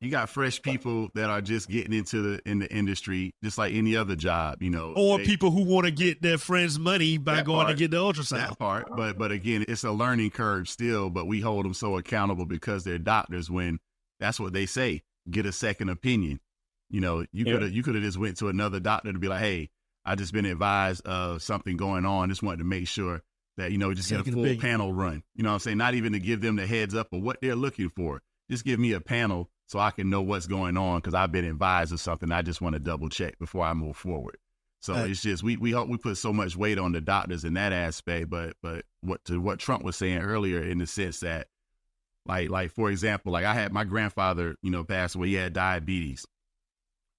you got fresh people that are just getting into the industry, just like any other job, you know. Or people who want to get their friends' money by going to get the ultrasound. That part, but again, it's a learning curve still. But we hold them so accountable because they're doctors. When that's what they say, get a second opinion. You know, you could have just went to another doctor to be like, hey, I just been advised of something going on. Just wanted to make sure that, you know, just get a full panel run. You know what I'm saying? Not even to give them the heads up of what they're looking for. Just give me a panel so I can know what's going on because I've been advised of something. I just want to double check before I move forward. So it's just we put so much weight on the doctors in that aspect. But what Trump was saying earlier, in the sense that like for example, like I had my grandfather, you know, passed away. He had diabetes.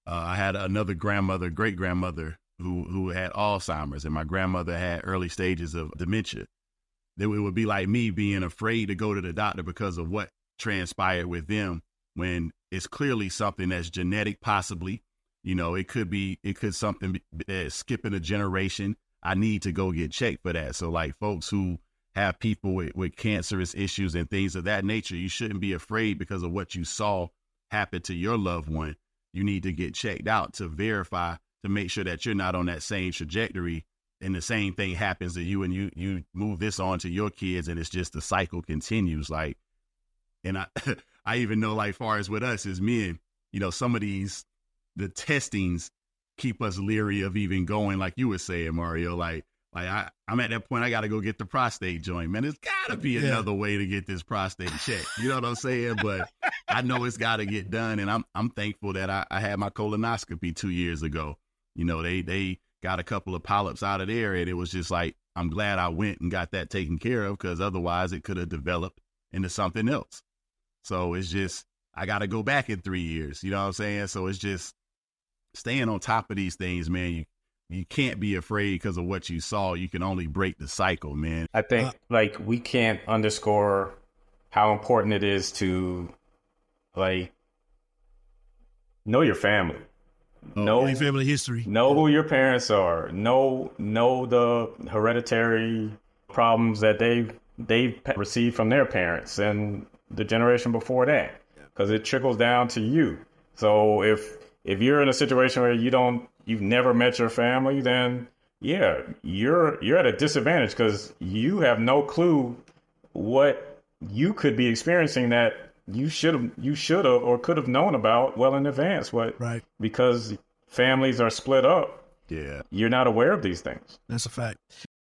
I had another great grandmother who had Alzheimer's, and my grandmother had early stages of dementia. It would be like me being afraid to go to the doctor because of what transpired with them, when it's clearly something that's genetic, possibly. You know, it could something skipping a generation. I need to go get checked for that. So like folks who have people with cancerous issues and things of that nature, you shouldn't be afraid because of what you saw happen to your loved one. You need to get checked out to verify, to make sure that you're not on that same trajectory and the same thing happens to you and you move this on to your kids, and it's just the cycle continues. Like, and I even know, like, far as with us as men, you know, some of the testings keep us leery of even going, like you were saying, Mario. Like I'm at that point, I got to go get the prostate joint, man. There's got to be another way to get this prostate checked. You know what I'm saying? But I know it's got to get done. And I'm thankful that I had my colonoscopy 2 years ago. You know, they got a couple of polyps out of there, and it was just like, I'm glad I went and got that taken care of, because otherwise it could have developed into something else. So it's just, I got to go back in 3 years. You know what I'm saying? So it's just staying on top of these things, man. You can't be afraid because of what you saw. You can only break the cycle, man. I think like we can't underscore how important it is to like know your family. Know your family history. Know who your parents are. Know the hereditary problems that they've received from their parents and the generation before that, because it trickles down to you. So if you're in a situation where you've never met your family, then yeah, you're at a disadvantage, because you have no clue what you could be experiencing that you should have or could have known about well in advance. Right. Because families are split up. Yeah. You're not aware of these things. That's a fact.